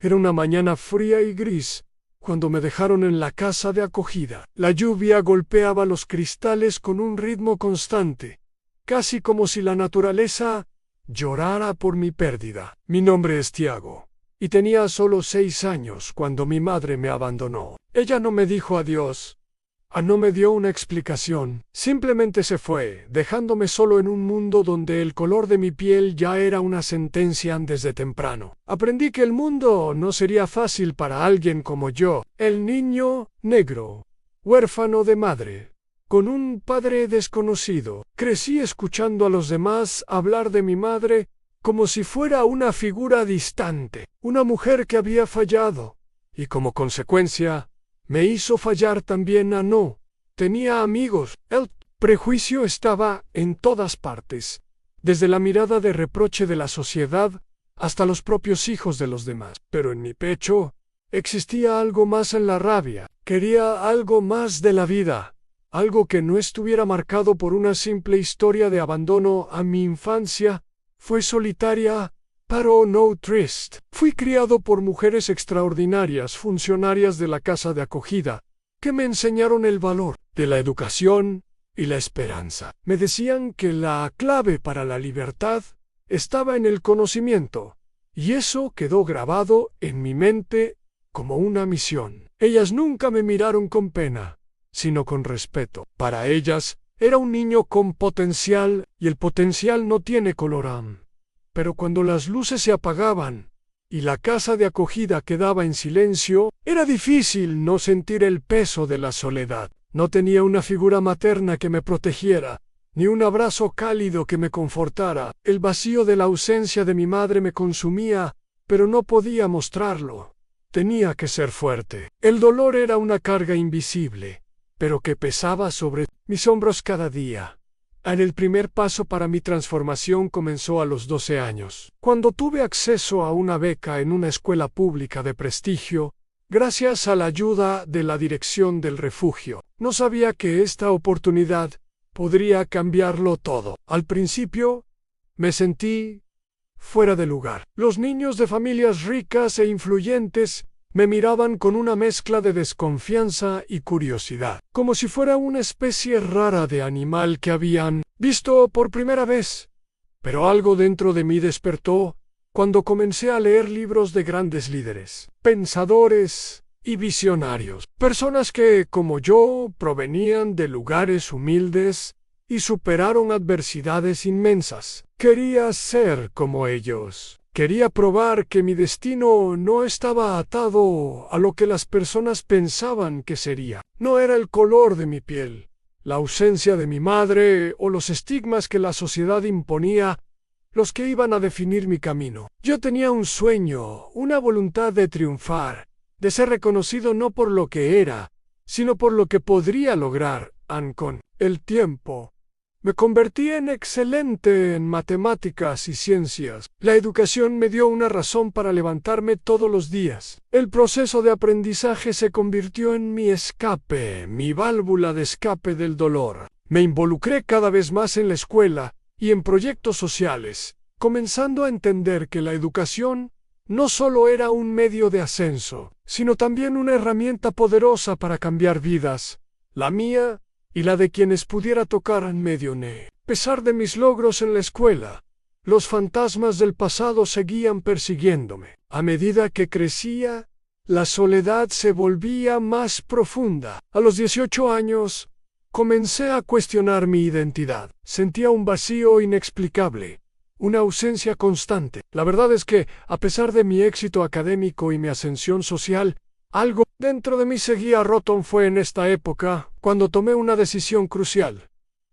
Era una mañana fría y gris, cuando me dejaron en la casa de acogida. La lluvia golpeaba los cristales con un ritmo constante, casi como si la naturaleza llorara por mi pérdida. Mi nombre es Tiago, y tenía solo 6 años cuando mi madre me abandonó. Ella no me dijo adiós. No me dio una explicación, simplemente se fue, dejándome solo en un mundo donde el color de mi piel ya era una sentencia desde temprano. Aprendí que el mundo no sería fácil para alguien como yo, el niño negro, huérfano de madre, con un padre desconocido. Crecí escuchando a los demás hablar de mi madre como si fuera una figura distante, una mujer que había fallado, y como consecuencia, me hizo fallar también a no. Tenía amigos. El prejuicio estaba en todas partes, desde la mirada de reproche de la sociedad hasta los propios hijos de los demás. Pero en mi pecho existía algo más en la rabia. Quería algo más de la vida, algo que no estuviera marcado por una simple historia de abandono. A mi infancia fue solitaria, pero no triste. Fui criado por mujeres extraordinarias, funcionarias de la casa de acogida, que me enseñaron el valor de la educación y la esperanza. Me decían que la clave para la libertad estaba en el conocimiento, y eso quedó grabado en mi mente como una misión. Ellas nunca me miraron con pena, sino con respeto. Para ellas, era un niño con potencial, y el potencial no tiene color. Pero cuando las luces se apagaban y la casa de acogida quedaba en silencio, era difícil no sentir el peso de la soledad. No tenía una figura materna que me protegiera, ni un abrazo cálido que me confortara. El vacío de la ausencia de mi madre me consumía, pero no podía mostrarlo. Tenía que ser fuerte. El dolor era una carga invisible, pero que pesaba sobre mis hombros cada día. El primer paso para mi transformación comenzó a los 12 años, cuando tuve acceso a una beca en una escuela pública de prestigio, gracias a la ayuda de la dirección del refugio. No sabía que esta oportunidad podría cambiarlo todo. Al principio, me sentí fuera de lugar. Los niños de familias ricas e influyentes me miraban con una mezcla de desconfianza y curiosidad, como si fuera una especie rara de animal que habían visto por primera vez. Pero algo dentro de mí despertó cuando comencé a leer libros de grandes líderes, pensadores y visionarios, personas que, como yo, provenían de lugares humildes y superaron adversidades inmensas. Quería ser como ellos. Quería probar que mi destino no estaba atado a lo que las personas pensaban que sería. No era el color de mi piel, la ausencia de mi madre o los estigmas que la sociedad imponía los que iban a definir mi camino. Yo tenía un sueño, una voluntad de triunfar, de ser reconocido no por lo que era, sino por lo que podría lograr. Con el tiempo, me convertí en excelente en matemáticas y ciencias. La educación me dio una razón para levantarme todos los días. El proceso de aprendizaje se convirtió en mi escape, mi válvula de escape del dolor. Me involucré cada vez más en la escuela y en proyectos sociales, comenzando a entender que la educación no solo era un medio de ascenso, sino también una herramienta poderosa para cambiar vidas, la mía y la de quienes pudiera tocar en medio. A pesar de mis logros en la escuela, los fantasmas del pasado seguían persiguiéndome. A medida que crecía, la soledad se volvía más profunda. A los 18 años, comencé a cuestionar mi identidad. Sentía un vacío inexplicable, una ausencia constante. La verdad es que, a pesar de mi éxito académico y mi ascensión social, algo dentro de mí seguía roto. Fue en esta época cuando tomé una decisión crucial.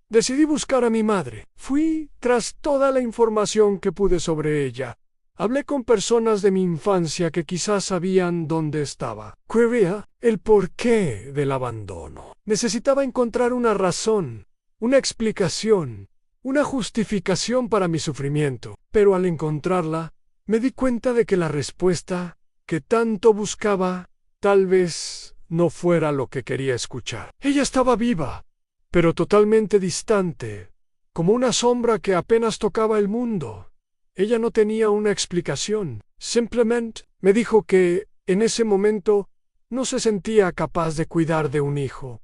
Decidí buscar a mi madre. Fui tras toda la información que pude sobre ella. Hablé con personas de mi infancia que quizás sabían dónde estaba. Quería el porqué del abandono. Necesitaba encontrar una razón, una explicación, una justificación para mi sufrimiento. Pero al encontrarla, me di cuenta de que la respuesta que tanto buscaba tal vez no fuera lo que quería escuchar. Ella estaba viva, pero totalmente distante, como una sombra que apenas tocaba el mundo. Ella no tenía una explicación. Simplemente me dijo que, en ese momento, no se sentía capaz de cuidar de un hijo.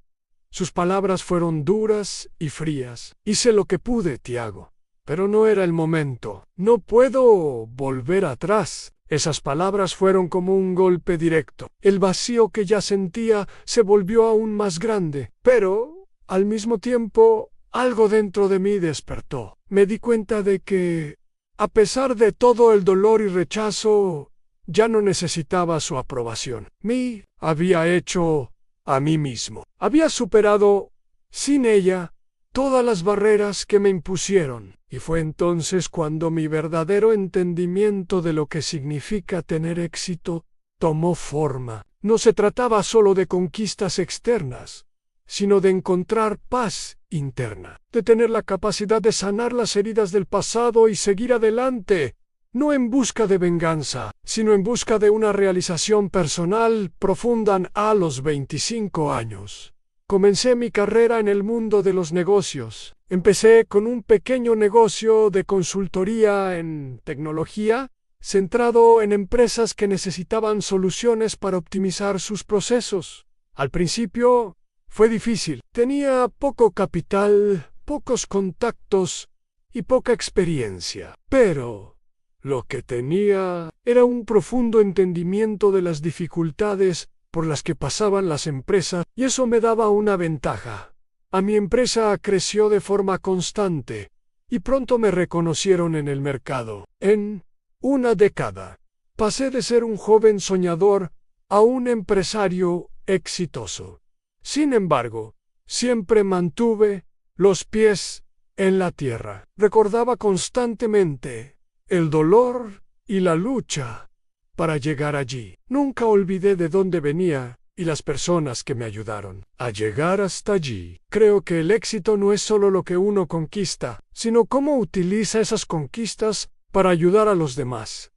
Sus palabras fueron duras y frías. Hice lo que pude, Tiago. Pero no era el momento. No puedo volver atrás. Esas palabras fueron como un golpe directo. El vacío que ya sentía se volvió aún más grande. Pero, al mismo tiempo, algo dentro de mí despertó. Me di cuenta de que, a pesar de todo el dolor y rechazo, ya no necesitaba su aprobación. Me había hecho a mí mismo. Había superado, sin ella, todas las barreras que me impusieron. Y fue entonces cuando mi verdadero entendimiento de lo que significa tener éxito tomó forma. No se trataba solo de conquistas externas, sino de encontrar paz interna, de tener la capacidad de sanar las heridas del pasado y seguir adelante, no en busca de venganza, sino en busca de una realización personal profunda a los 25 años. Comencé mi carrera en el mundo de los negocios. Empecé con un pequeño negocio de consultoría en tecnología, centrado en empresas que necesitaban soluciones para optimizar sus procesos. Al principio fue difícil. Tenía poco capital, pocos contactos y poca experiencia. Pero lo que tenía era un profundo entendimiento de las dificultades por las que pasaban las empresas, y eso me daba una ventaja. A mi empresa creció de forma constante, y pronto me reconocieron en el mercado. En una década, pasé de ser un joven soñador a un empresario exitoso. Sin embargo, siempre mantuve los pies en la tierra. Recordaba constantemente el dolor y la lucha para llegar allí. Nunca olvidé de dónde venía y las personas que me ayudaron a llegar hasta allí. Creo que el éxito no es solo lo que uno conquista, sino cómo utiliza esas conquistas para ayudar a los demás.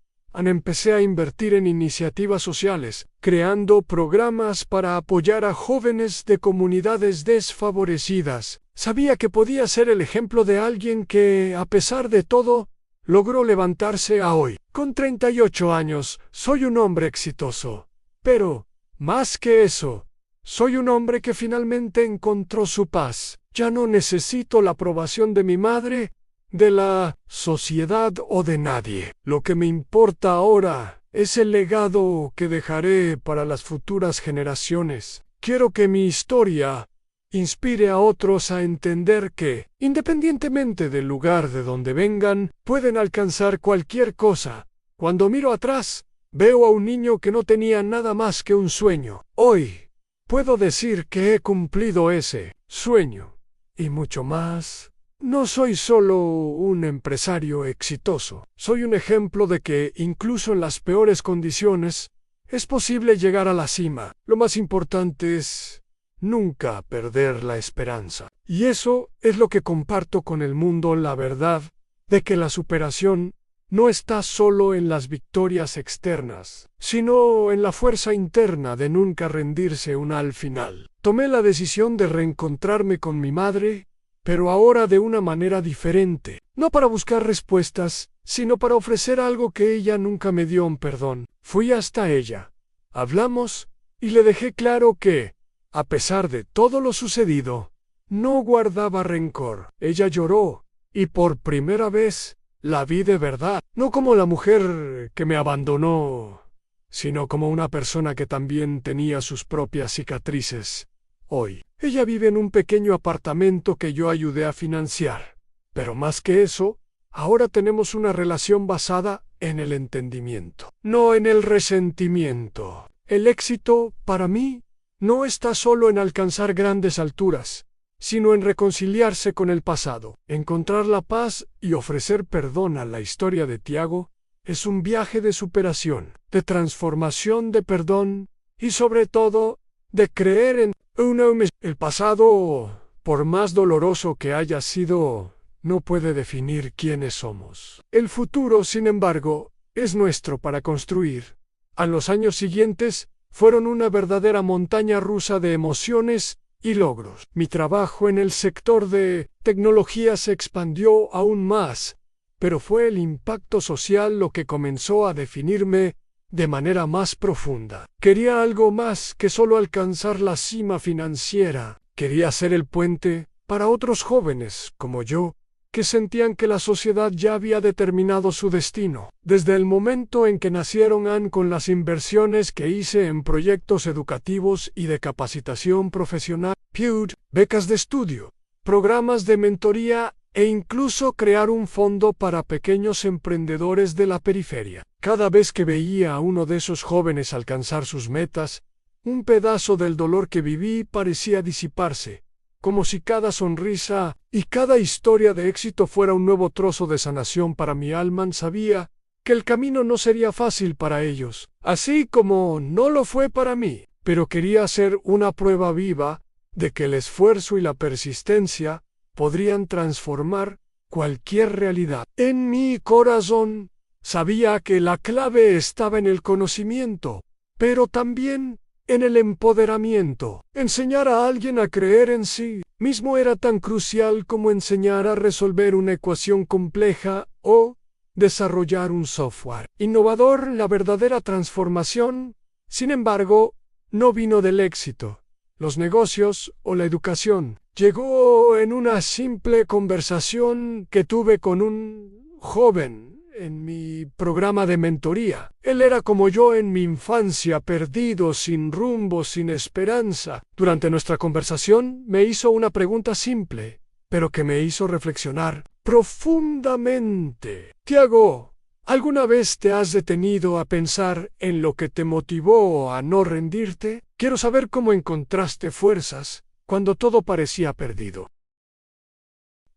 Empecé a invertir en iniciativas sociales, creando programas para apoyar a jóvenes de comunidades desfavorecidas. Sabía que podía ser el ejemplo de alguien que, a pesar de todo, logró levantarse a hoy. Con 38 años, soy un hombre exitoso. Pero, más que eso, soy un hombre que finalmente encontró su paz. Ya no necesito la aprobación de mi madre, de la sociedad o de nadie. Lo que me importa ahora es el legado que dejaré para las futuras generaciones. Quiero que mi historia inspire a otros a entender que, independientemente del lugar de donde vengan, pueden alcanzar cualquier cosa. Cuando miro atrás, veo a un niño que no tenía nada más que un sueño. Hoy, puedo decir que he cumplido ese sueño, y mucho más. No soy solo un empresario exitoso. Soy un ejemplo de que, incluso en las peores condiciones, es posible llegar a la cima. Lo más importante es nunca perder la esperanza. Y eso es lo que comparto con el mundo, la verdad de que la superación no está solo en las victorias externas, sino en la fuerza interna de nunca rendirse una al final. Tomé la decisión de reencontrarme con mi madre, pero ahora de una manera diferente, no para buscar respuestas, sino para ofrecer algo que ella nunca me dio, un perdón. Fui hasta ella, hablamos, y le dejé claro que, a pesar de todo lo sucedido, no guardaba rencor. Ella lloró, y por primera vez la vi de verdad, no como la mujer que me abandonó, sino como una persona que también tenía sus propias cicatrices. Hoy, ella vive en un pequeño apartamento que yo ayudé a financiar. Pero más que eso, ahora tenemos una relación basada en el entendimiento, no en el resentimiento. El éxito, para mí, no está solo en alcanzar grandes alturas, sino en reconciliarse con el pasado. Encontrar la paz y ofrecer perdón a la historia de Tiago es un viaje de superación, de transformación, de perdón y sobre todo de creer en uno mismo. El pasado, por más doloroso que haya sido, no puede definir quiénes somos. El futuro, sin embargo, es nuestro para construir. A los años siguientes fueron una verdadera montaña rusa de emociones y logros. Mi trabajo en el sector de tecnología se expandió aún más, pero fue el impacto social lo que comenzó a definirme de manera más profunda. Quería algo más que solo alcanzar la cima financiera. Quería ser el puente para otros jóvenes como yo, que sentían que la sociedad ya había determinado su destino. Desde el momento en que nacieron Ann, con las inversiones que hice en proyectos educativos y de capacitación profesional, PUD, becas de estudio, programas de mentoría e incluso crear un fondo para pequeños emprendedores de la periferia. Cada vez que veía a uno de esos jóvenes alcanzar sus metas, un pedazo del dolor que viví parecía disiparse, como si cada sonrisa y cada historia de éxito fuera un nuevo trozo de sanación para mi alma. Sabía que el camino no sería fácil para ellos, así como no lo fue para mí, pero quería ser una prueba viva de que el esfuerzo y la persistencia podrían transformar cualquier realidad. En mi corazón sabía que la clave estaba en el conocimiento, pero también en el empoderamiento. Enseñar a alguien a creer en sí mismo era tan crucial como enseñar a resolver una ecuación compleja o desarrollar un software innovador. La verdadera transformación, sin embargo, no vino del éxito, los negocios o la educación. Llegó en una simple conversación que tuve con un joven en mi programa de mentoría. Él era como yo en mi infancia, perdido, sin rumbo, sin esperanza. Durante nuestra conversación me hizo una pregunta simple, pero que me hizo reflexionar profundamente. Tiago, ¿alguna vez te has detenido a pensar en lo que te motivó a no rendirte? Quiero saber cómo encontraste fuerzas cuando todo parecía perdido.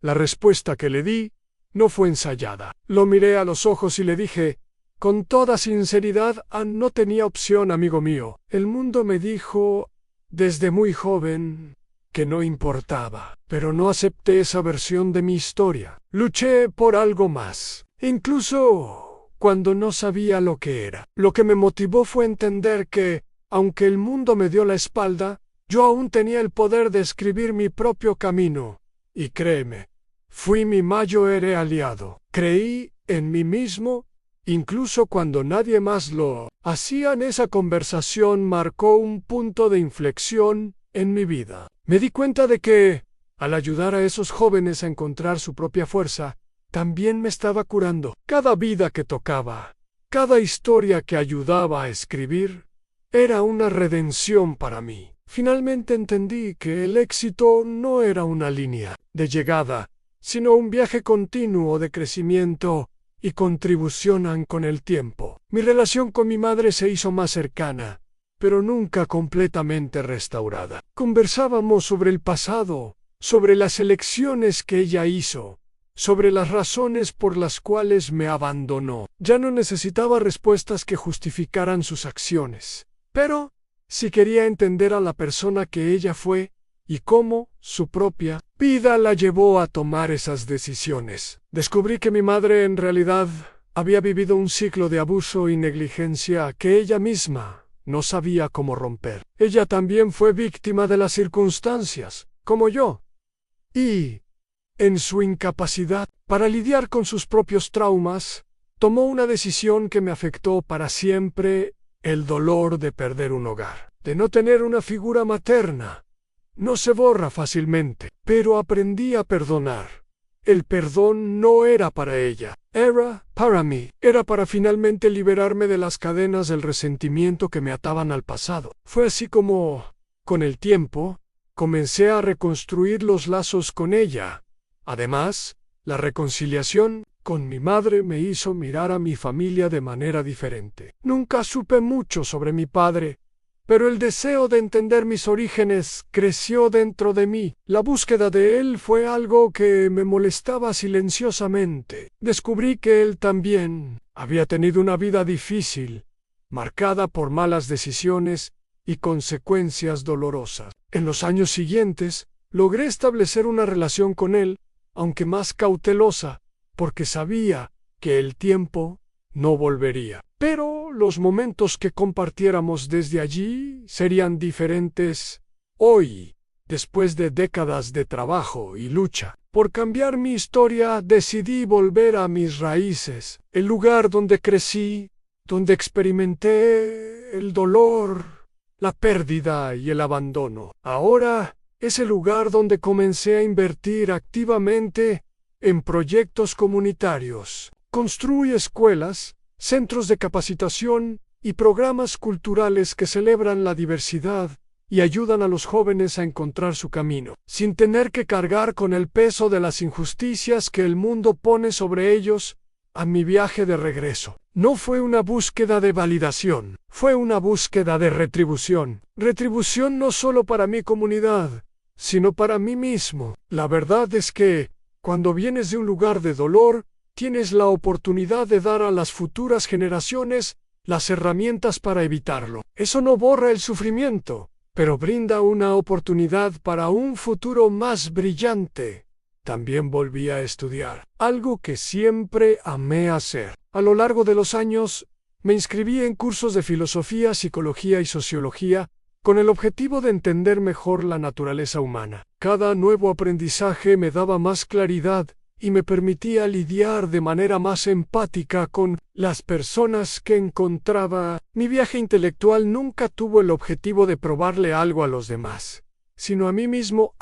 La respuesta que le di no fue ensayada. Lo miré a los ojos y le dije, con toda sinceridad, no tenía opción, amigo mío. El mundo me dijo, desde muy joven, que no importaba, pero no acepté esa versión de mi historia. Luché por algo más, incluso cuando no sabía lo que era. Lo que me motivó fue entender que, aunque el mundo me dio la espalda, yo aún tenía el poder de escribir mi propio camino. Y créeme, fui mi mayor aliado. Creí en mí mismo, incluso cuando nadie más lo hacía. Esa conversación marcó un punto de inflexión en mi vida. Me di cuenta de que, al ayudar a esos jóvenes a encontrar su propia fuerza, también me estaba curando. Cada vida que tocaba, cada historia que ayudaba a escribir, era una redención para mí. Finalmente entendí que el éxito no era una línea de llegada, sino un viaje continuo de crecimiento y contribución con el tiempo. Mi relación con mi madre se hizo más cercana, pero nunca completamente restaurada. Conversábamos sobre el pasado, sobre las elecciones que ella hizo, sobre las razones por las cuales me abandonó. Ya no necesitaba respuestas que justificaran sus acciones, pero si quería entender a la persona que ella fue y cómo su propia vida la llevó a tomar esas decisiones. Descubrí que mi madre en realidad había vivido un ciclo de abuso y negligencia que ella misma no sabía cómo romper. Ella también fue víctima de las circunstancias, como yo. Y, en su incapacidad para lidiar con sus propios traumas, tomó una decisión que me afectó para siempre: el dolor de perder un hogar, de no tener una figura materna. No se borra fácilmente, pero aprendí a perdonar. El perdón no era para ella, era para mí. Era para finalmente liberarme de las cadenas del resentimiento que me ataban al pasado. Fue así como, con el tiempo, comencé a reconstruir los lazos con ella. Además, la reconciliación con mi madre me hizo mirar a mi familia de manera diferente. Nunca supe mucho sobre mi padre, pero el deseo de entender mis orígenes creció dentro de mí. La búsqueda de él fue algo que me molestaba silenciosamente. Descubrí que él también había tenido una vida difícil, marcada por malas decisiones y consecuencias dolorosas. En los años siguientes, logré establecer una relación con él, aunque más cautelosa, porque sabía que el tiempo no volvería. Pero los momentos que compartiéramos desde allí serían diferentes hoy, después de décadas de trabajo y lucha. Por cambiar mi historia decidí volver a mis raíces, el lugar donde crecí, donde experimenté el dolor, la pérdida y el abandono. Ahora es el lugar donde comencé a invertir activamente en proyectos comunitarios. Construí escuelas, centros de capacitación y programas culturales que celebran la diversidad y ayudan a los jóvenes a encontrar su camino, sin tener que cargar con el peso de las injusticias que el mundo pone sobre ellos. A mi viaje de regreso no fue una búsqueda de validación, fue una búsqueda de retribución. Retribución no solo para mi comunidad, sino para mí mismo. La verdad es que, cuando vienes de un lugar de dolor, tienes la oportunidad de dar a las futuras generaciones las herramientas para evitarlo. Eso no borra el sufrimiento, pero brinda una oportunidad para un futuro más brillante. También volví a estudiar, algo que siempre amé hacer. A lo largo de los años, me inscribí en cursos de filosofía, psicología y sociología, con el objetivo de entender mejor la naturaleza humana. Cada nuevo aprendizaje me daba más claridad y me permitía lidiar de manera más empática con las personas que encontraba. Mi viaje intelectual nunca tuvo el objetivo de probarle algo a los demás, sino a mí mismo,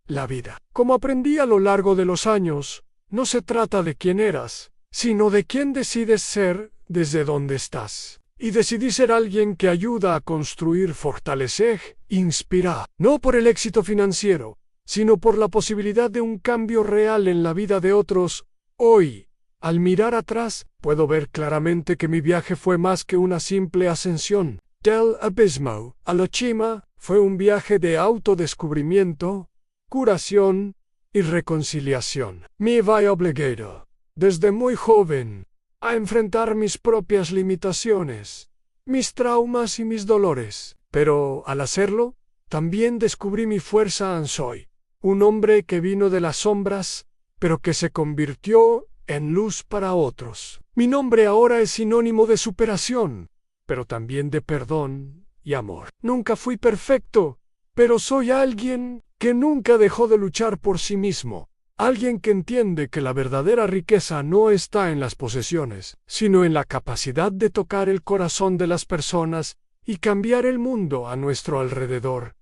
la vida. Como aprendí a lo largo de los años, no se trata de quién eras, sino de quién decides ser desde donde estás. Y decidí ser alguien que ayuda a construir, fortalecer, inspirar, no por el éxito financiero, sino por la posibilidad de un cambio real en la vida de otros. Hoy, al mirar atrás, puedo ver claramente que mi viaje fue más que una simple ascensión. Del abismo a la cima fue un viaje de autodescubrimiento, curación y reconciliación. Me vi obligado, desde muy joven, a enfrentar mis propias limitaciones, mis traumas y mis dolores. Pero, al hacerlo, también descubrí mi fuerza. Soy un hombre que vino de las sombras, pero que se convirtió en luz para otros. Mi nombre ahora es sinónimo de superación, pero también de perdón y amor. Nunca fui perfecto, pero soy alguien que nunca dejó de luchar por sí mismo. Alguien que entiende que la verdadera riqueza no está en las posesiones, sino en la capacidad de tocar el corazón de las personas y cambiar el mundo a nuestro alrededor.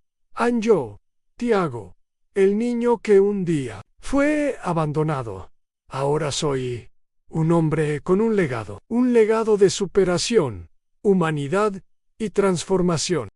Yo, Tiago, el niño que un día fue abandonado. Ahora soy un hombre con un legado de superación, humanidad y transformación.